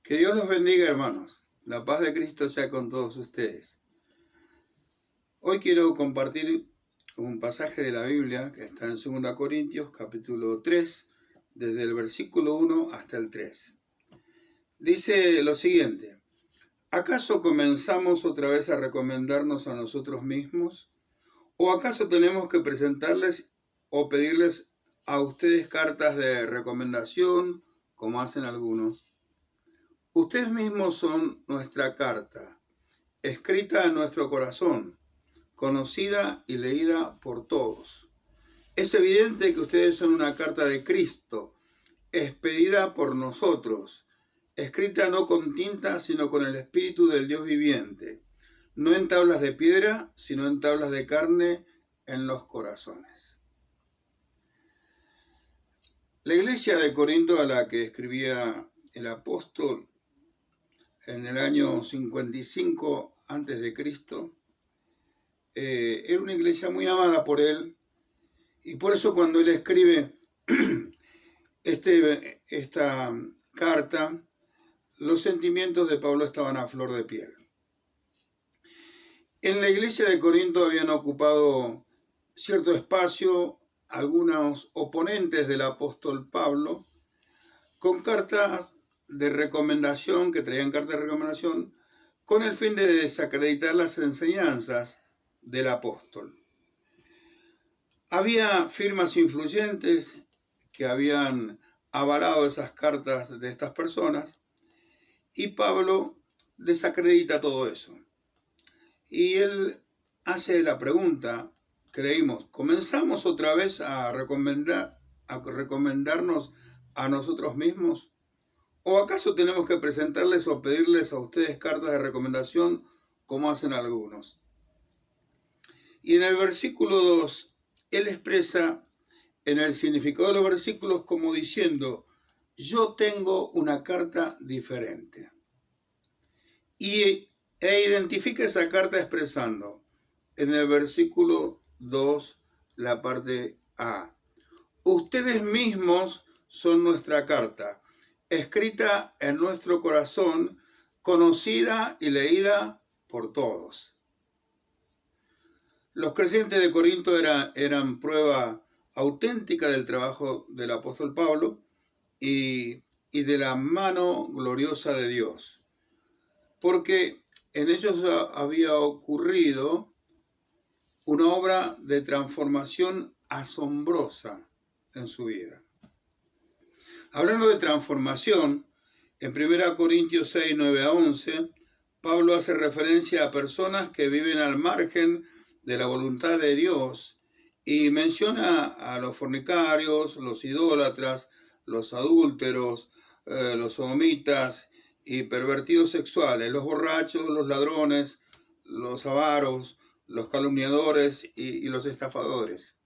Que Dios los bendiga, hermanos. La paz de Cristo sea con todos ustedes. Hoy quiero compartir un pasaje de la Biblia que está en 2 Corintios, capítulo 3, desde el versículo 1 hasta el 3. Dice lo siguiente: ¿acaso comenzamos otra vez a recomendarnos a nosotros mismos? ¿O acaso tenemos que presentarles o pedirles a ustedes cartas de recomendación, como hacen algunos? Ustedes mismos son nuestra carta, escrita en nuestro corazón, conocida y leída por todos. Es evidente que ustedes son una carta de Cristo, expedida por nosotros, escrita no con tinta, sino con el Espíritu del Dios viviente, no en tablas de piedra, sino en tablas de carne en los corazones. La iglesia de Corinto, a la que escribía el apóstol en el año 55 a.C., era una iglesia muy amada por él, y por eso cuando él escribe esta carta, los sentimientos de Pablo estaban a flor de piel. En la iglesia de Corinto habían ocupado cierto espacio algunos oponentes del apóstol Pablo con cartas de recomendación, que traían cartas de recomendación con el fin de desacreditar las enseñanzas del apóstol. Había firmas influyentes que habían avalado esas cartas de estas personas, y Pablo desacredita todo eso. Y él hace la pregunta que leímos: ¿comenzamos otra vez a recomendarnos a nosotros mismos? ¿O acaso tenemos que presentarles o pedirles a ustedes cartas de recomendación, como hacen algunos? Y en el versículo 2, él expresa en el significado de los versículos como diciendo: yo tengo una carta diferente. E identifica esa carta expresando en el versículo 2, la parte A: ustedes mismos son nuestra carta, escrita en nuestro corazón, conocida y leída por todos. Los creyentes de Corinto eran prueba auténtica del trabajo del apóstol Pablo y de la mano gloriosa de Dios, porque en ellos había ocurrido una obra de transformación asombrosa en su vida. Hablando de transformación, en 1 Corintios 6, 9 a 11, Pablo hace referencia a personas que viven al margen de la voluntad de Dios y menciona a los fornicarios, los idólatras, los adúlteros, los sodomitas y pervertidos sexuales, los borrachos, los ladrones, los avaros, los calumniadores y los estafadores.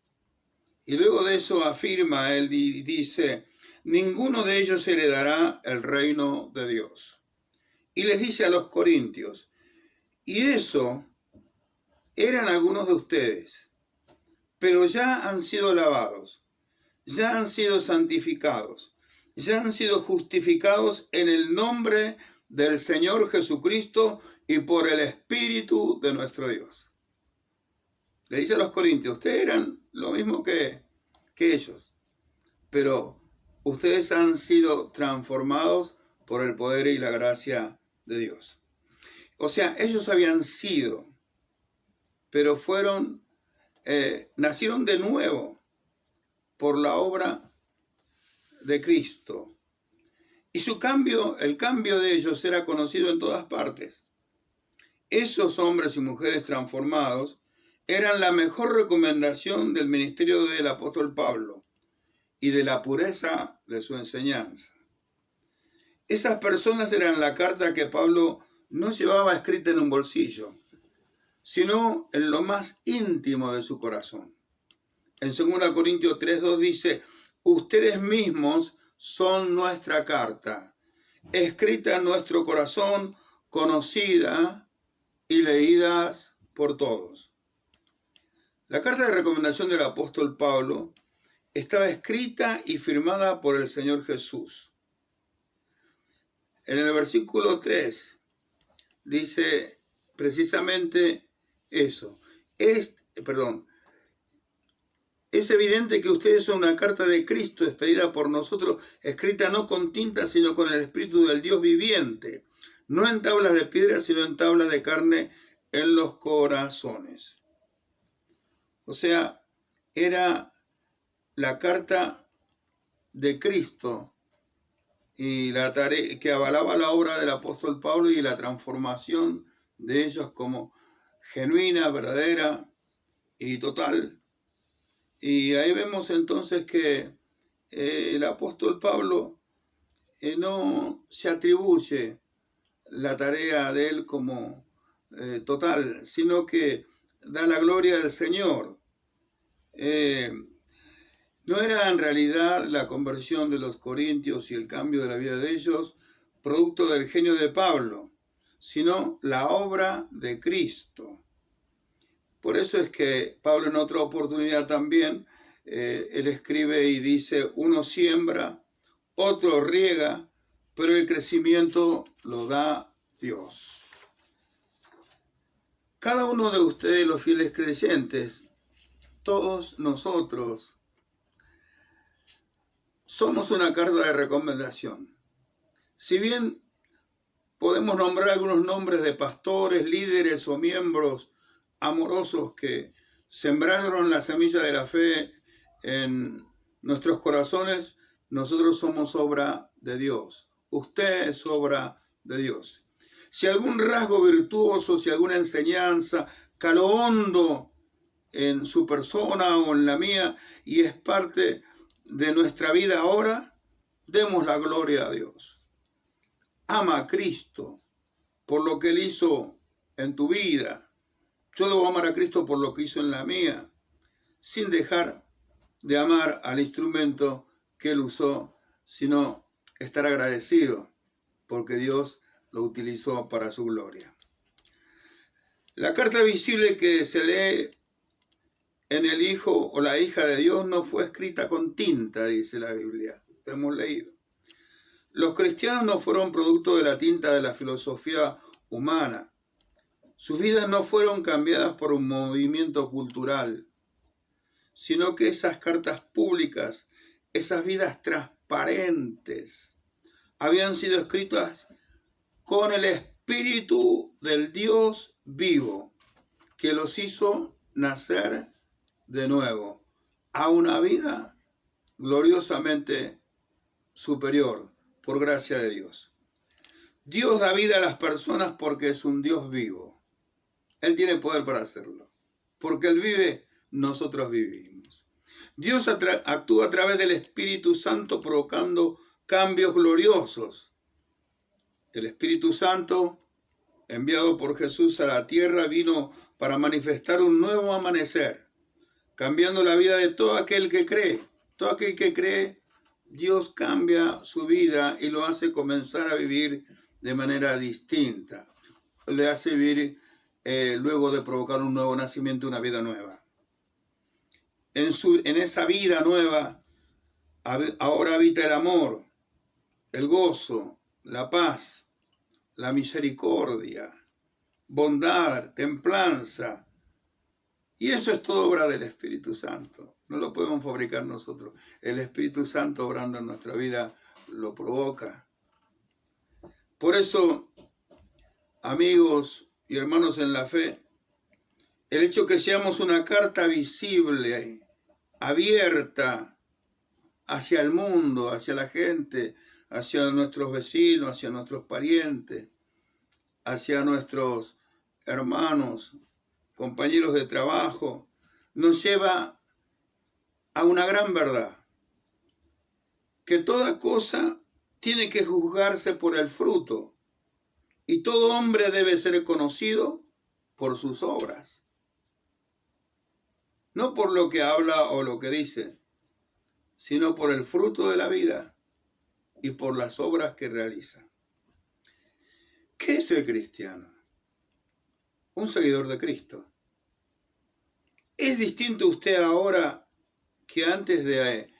Y luego de eso afirma él y dice: ninguno de ellos heredará el reino de Dios. Y les dice a los corintios: y eso eran algunos de ustedes, pero ya han sido lavados, ya han sido santificados, ya han sido justificados en el nombre del Señor Jesucristo y por el Espíritu de nuestro Dios. Le dice a los corintios: ustedes eran lo mismo que ellos, pero ustedes han sido transformados por el poder y la gracia de Dios. O sea, ellos habían sido, pero nacieron de nuevo por la obra de Cristo. Y el cambio de ellos era conocido en todas partes. Esos hombres y mujeres transformados eran la mejor recomendación del ministerio del apóstol Pablo y de la pureza de su enseñanza. Esas personas eran la carta que Pablo no llevaba escrita en un bolsillo, sino en lo más íntimo de su corazón. En 2 Corintios 3:2 dice: ustedes mismos son nuestra carta, escrita en nuestro corazón, conocida y leída por todos. La carta de recomendación del apóstol Pablo estaba escrita y firmada por el Señor Jesús. En el versículo 3 dice precisamente eso. Es evidente que ustedes son una carta de Cristo expedida por nosotros, escrita no con tinta, sino con el Espíritu del Dios viviente, no en tablas de piedra, sino en tablas de carne en los corazones. O sea, era la carta de Cristo y la tarea que avalaba la obra del apóstol Pablo y la transformación de ellos como genuina, verdadera y total. Y ahí vemos entonces que el apóstol Pablo no se atribuye la tarea de él como total, sino que da la gloria al Señor. No era en realidad la conversión de los corintios y el cambio de la vida de ellos producto del genio de Pablo, sino la obra de Cristo. Por eso es que Pablo en otra oportunidad también, él escribe y dice, uno siembra, otro riega, pero el crecimiento lo da Dios. Cada uno de ustedes, los fieles creyentes, todos nosotros, somos una carta de recomendación. Si bien podemos nombrar algunos nombres de pastores, líderes o miembros amorosos que sembraron la semilla de la fe en nuestros corazones, nosotros somos obra de Dios. Usted es obra de Dios. Si algún rasgo virtuoso, si alguna enseñanza caló hondo en su persona o en la mía y es parte de nuestra vida ahora, demos la gloria a Dios. Ama a Cristo por lo que Él hizo en tu vida. Yo debo amar a Cristo por lo que hizo en la mía, sin dejar de amar al instrumento que Él usó, sino estar agradecido porque Dios lo utilizó para su gloria. La carta visible que se lee en el Hijo o la hija de Dios no fue escrita con tinta, dice la Biblia. Hemos leído. Los cristianos no fueron producto de la tinta de la filosofía humana. Sus vidas no fueron cambiadas por un movimiento cultural, sino que esas cartas públicas, esas vidas transparentes, habían sido escritas con el Espíritu del Dios vivo, que los hizo nacer de nuevo a una vida gloriosamente superior, por gracia de Dios. Dios da vida a las personas porque es un Dios vivo. Él tiene poder para hacerlo. Porque Él vive, nosotros vivimos. Dios actúa a través del Espíritu Santo provocando cambios gloriosos. El Espíritu Santo, enviado por Jesús a la tierra, vino para manifestar un nuevo amanecer, cambiando la vida de todo aquel que cree. Todo aquel que cree, Dios cambia su vida y lo hace comenzar a vivir de manera distinta. Le hace vivir luego de provocar un nuevo nacimiento, una vida nueva. En esa vida nueva, ahora habita el amor, el gozo, la paz, la misericordia, bondad, templanza. Y eso es todo obra del Espíritu Santo. No lo podemos fabricar nosotros. El Espíritu Santo obrando en nuestra vida lo provoca. Por eso, amigos y hermanos en la fe, el hecho que seamos una carta visible, abierta hacia el mundo, hacia la gente, hacia nuestros vecinos, hacia nuestros parientes, hacia nuestros hermanos, compañeros de trabajo, nos lleva a una gran verdad, que toda cosa tiene que juzgarse por el fruto y todo hombre debe ser conocido por sus obras, no por lo que habla o lo que dice, sino por el fruto de la vida y por las obras que realiza. ¿Qué es el cristiano? Un seguidor de Cristo. ¿Es distinto usted ahora que antes de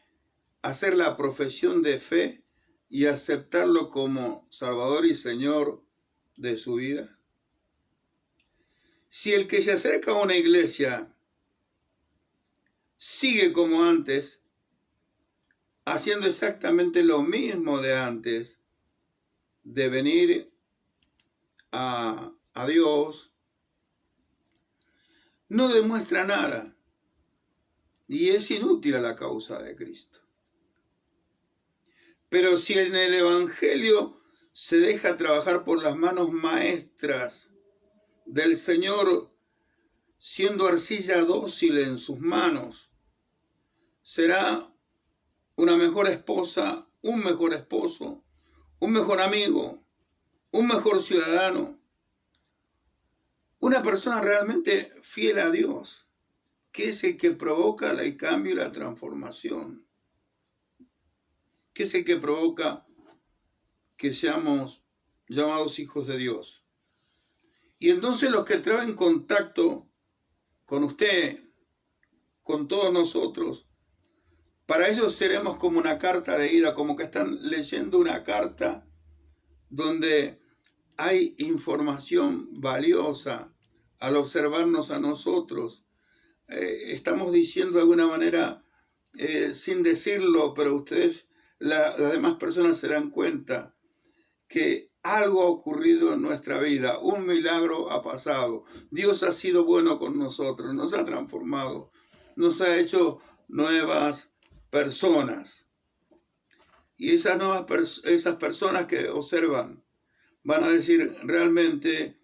hacer la profesión de fe y aceptarlo como Salvador y Señor de su vida? Si el que se acerca a una iglesia sigue como antes, haciendo exactamente lo mismo de antes, de venir a Dios, no demuestra nada y es inútil a la causa de Cristo. Pero si en el Evangelio se deja trabajar por las manos maestras del Señor, siendo arcilla dócil en sus manos, será una mejor esposa, un mejor esposo, un mejor amigo, un mejor ciudadano, una persona realmente fiel a Dios, que es el que provoca el cambio y la transformación, que es el que provoca que seamos llamados hijos de Dios. Y entonces los que traen contacto con usted, con todos nosotros, para ellos seremos como una carta leída, como que están leyendo una carta donde hay información valiosa al observarnos a nosotros. Estamos diciendo de alguna manera, sin decirlo, pero ustedes, las demás personas se dan cuenta que algo ha ocurrido en nuestra vida, un milagro ha pasado. Dios ha sido bueno con nosotros, nos ha transformado, nos ha hecho nuevas personas. Y esas personas que observan van a decir, realmente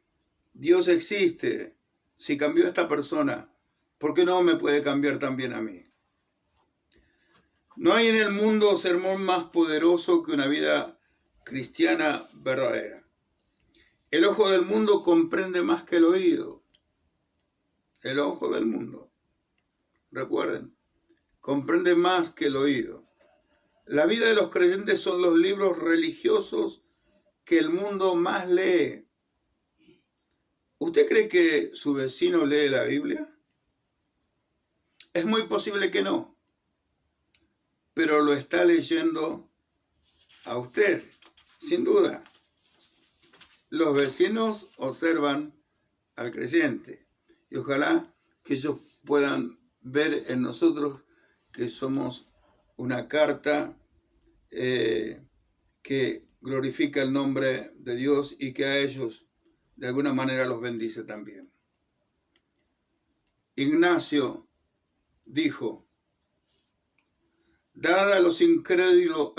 Dios existe. Si cambió a esta persona, ¿por qué no me puede cambiar también a mí? No hay en el mundo sermón más poderoso que una vida cristiana verdadera. El ojo del mundo comprende más que el oído. El ojo del mundo, recuerden, comprende más que el oído. La vida de los creyentes son los libros religiosos que el mundo más lee. ¿Usted cree que su vecino lee la Biblia? Es muy posible que no, pero lo está leyendo a usted, sin duda. Los vecinos observan al creyente y ojalá que ellos puedan ver en nosotros que somos una carta que glorifica el nombre de Dios y que a ellos de alguna manera los bendice también. Ignacio dijo, dada a los incrédulos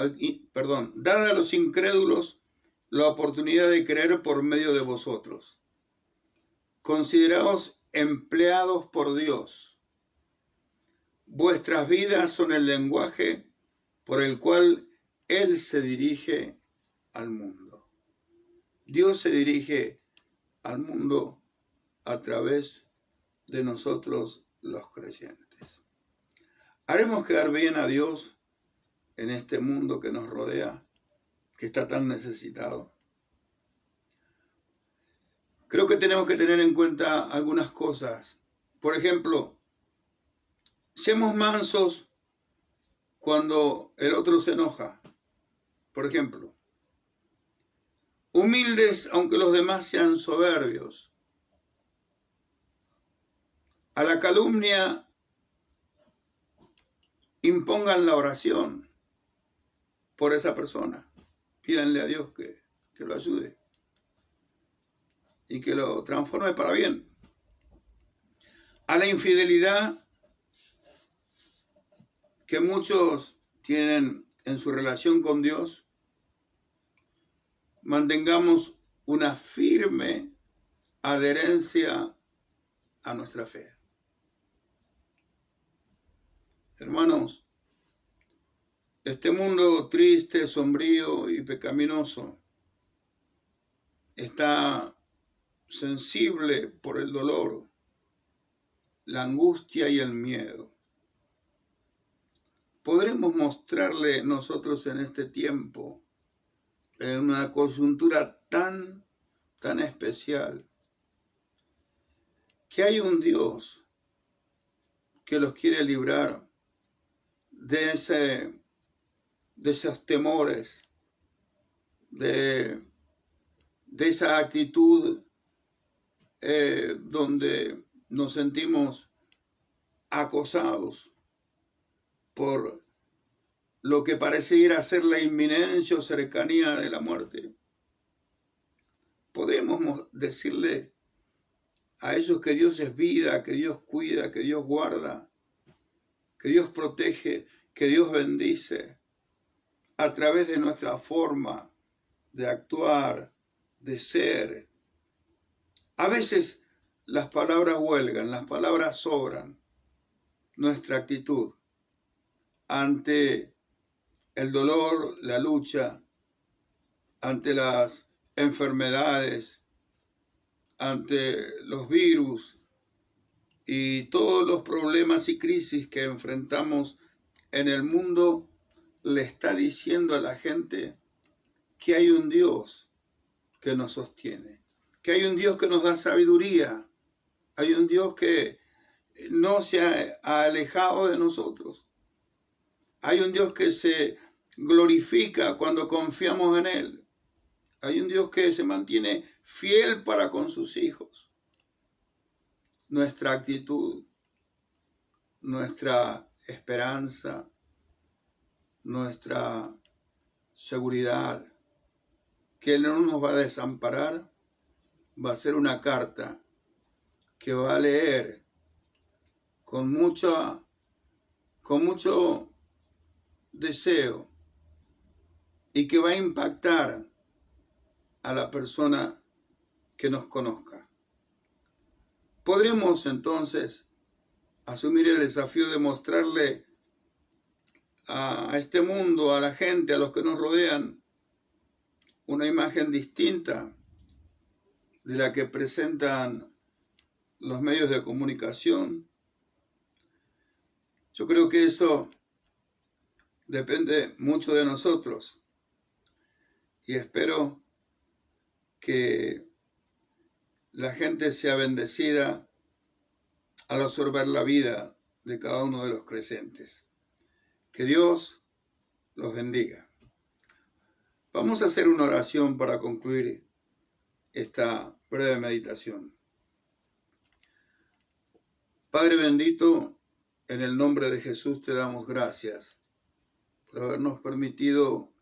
la oportunidad de creer por medio de vosotros, consideraos empleados por Dios. Vuestras vidas son el lenguaje por el cual Él se dirige al mundo. Dios se dirige al mundo a través de nosotros los creyentes. ¿Haremos quedar bien a Dios en este mundo que nos rodea, que está tan necesitado? Creo que tenemos que tener en cuenta algunas cosas. Por ejemplo, seamos mansos cuando el otro se enoja. Por ejemplo, humildes aunque los demás sean soberbios. A la calumnia impongan la oración por esa persona. Pídanle a Dios que lo ayude y que lo transforme para bien. A la infidelidad que muchos tienen en su relación con Dios, mantengamos una firme adherencia a nuestra fe. Hermanos, este mundo triste, sombrío y pecaminoso está sensible por el dolor, la angustia y el miedo. ¿Podremos mostrarle nosotros en este tiempo, en una coyuntura tan especial, que hay un Dios que los quiere librar de esos temores, de esa actitud donde nos sentimos acosados por lo que parece ir a ser la inminencia o cercanía de la muerte. Podremos decirle a ellos que Dios es vida, que Dios cuida, que Dios guarda, que Dios protege, que Dios bendice a través de nuestra forma de actuar, de ser. A veces las palabras huelgan, las palabras sobran. Nuestra actitud ante el dolor, la lucha, ante las enfermedades, ante los virus y todos los problemas y crisis que enfrentamos en el mundo, le está diciendo a la gente que hay un Dios que nos sostiene, que hay un Dios que nos da sabiduría, hay un Dios que no se ha alejado de nosotros, hay un Dios que se glorifica cuando confiamos en Él, hay un Dios que se mantiene fiel para con sus hijos. Nuestra actitud, nuestra esperanza, nuestra seguridad, que Él no nos va a desamparar, va a ser una carta que va a leer con mucho deseo y que va a impactar a la persona que nos conozca. Podremos entonces asumir el desafío de mostrarle a este mundo, a la gente, a los que nos rodean, una imagen distinta de la que presentan los medios de comunicación. Yo creo que eso depende mucho de nosotros y espero que la gente sea bendecida al absorber la vida de cada uno de los creyentes. Que Dios los bendiga. Vamos a hacer una oración para concluir esta breve meditación. Padre bendito, en el nombre de Jesús te damos gracias por habernos permitido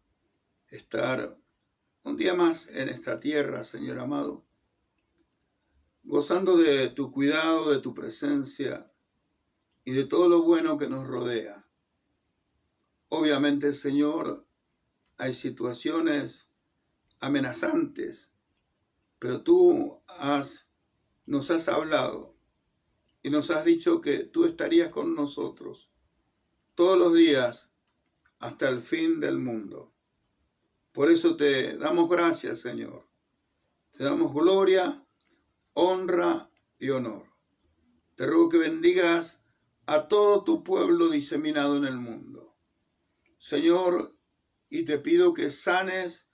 estar un día más en esta tierra, Señor amado, gozando de tu cuidado, de tu presencia y de todo lo bueno que nos rodea. Obviamente, Señor, hay situaciones amenazantes, pero tú nos has hablado y nos has dicho que tú estarías con nosotros todos los días hasta el fin del mundo. Por eso te damos gracias, Señor. Te damos gloria, honra y honor. Te ruego que bendigas a todo tu pueblo diseminado en el mundo. Señor, y te pido que sanes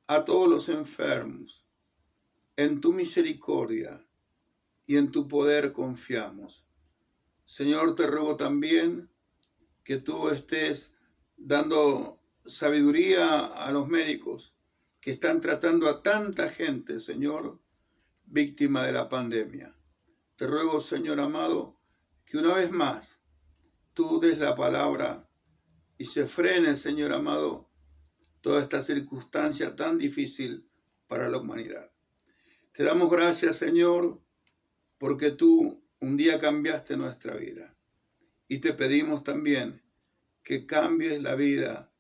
a todos los enfermos. En tu misericordia y en tu poder confiamos. Señor, te ruego también que tú estés dando sabiduría a los médicos que están tratando a tanta gente, Señor, víctima de la pandemia. Te ruego, Señor amado, que una vez más tú des la palabra y se frene, Señor amado, toda esta circunstancia tan difícil para la humanidad. Te damos gracias, Señor, porque tú un día cambiaste nuestra vida. Y te pedimos también que cambies la vida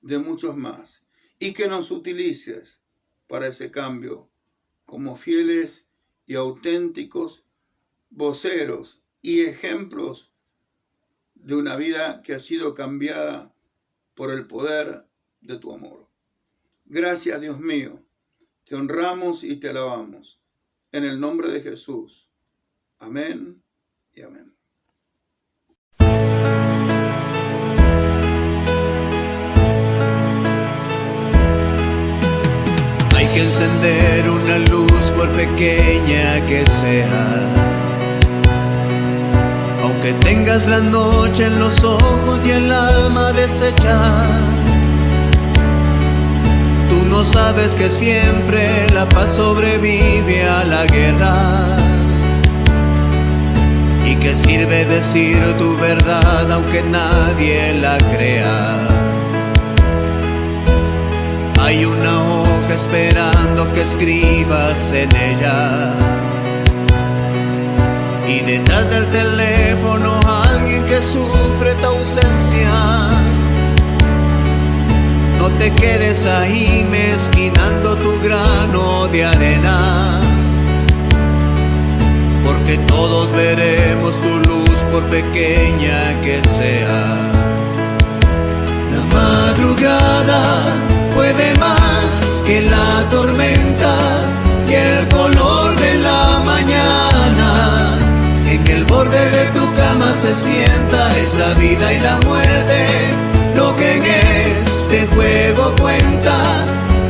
de muchos más y que nos utilices para ese cambio como fieles y auténticos voceros y ejemplos de una vida que ha sido cambiada por el poder de tu amor. Gracias, Dios mío. Te honramos y te alabamos. En el nombre de Jesús. Amén y amén. Hay que encender una luz por pequeña que sea. Aunque tengas la noche en los ojos y el alma deshecha, tú no no sabes que siempre la paz sobrevive a la guerra. ¿Y qué sirve decir tu verdad aunque nadie la crea? Hay una hoja esperando que escribas en ella, y detrás del teléfono alguien que sufre tu ausencia. No te quedes ahí mezquinando tu grano de arena, porque todos veremos tu luz por pequeña que sea. La madrugada puede más que la tormenta y el color de la mañana. En el borde de tu cama se sienta, es la vida y la muerte lo que en este juego cuenta.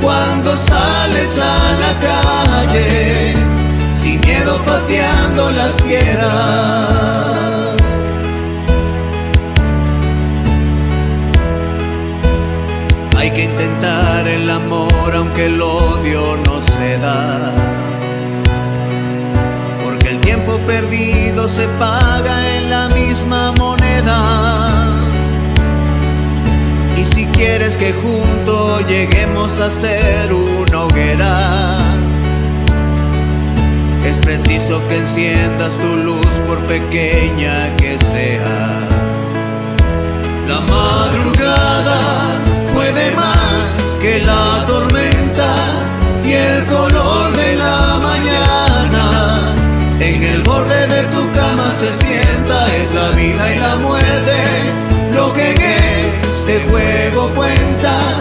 Cuando sales a la calle, sin miedo pateando las piedras. Hay que intentar el amor aunque el odio no se da, porque el tiempo perdido se paga en la misma moneda. Y si quieres que juntos lleguemos a ser una hoguera, es preciso que enciendas tu luz por pequeña que sea. La madrugada puede más que la tormenta y el color de la mañana. En el borde de tu cama se sienta, es la vida y la muerte lo que en este juego cuenta.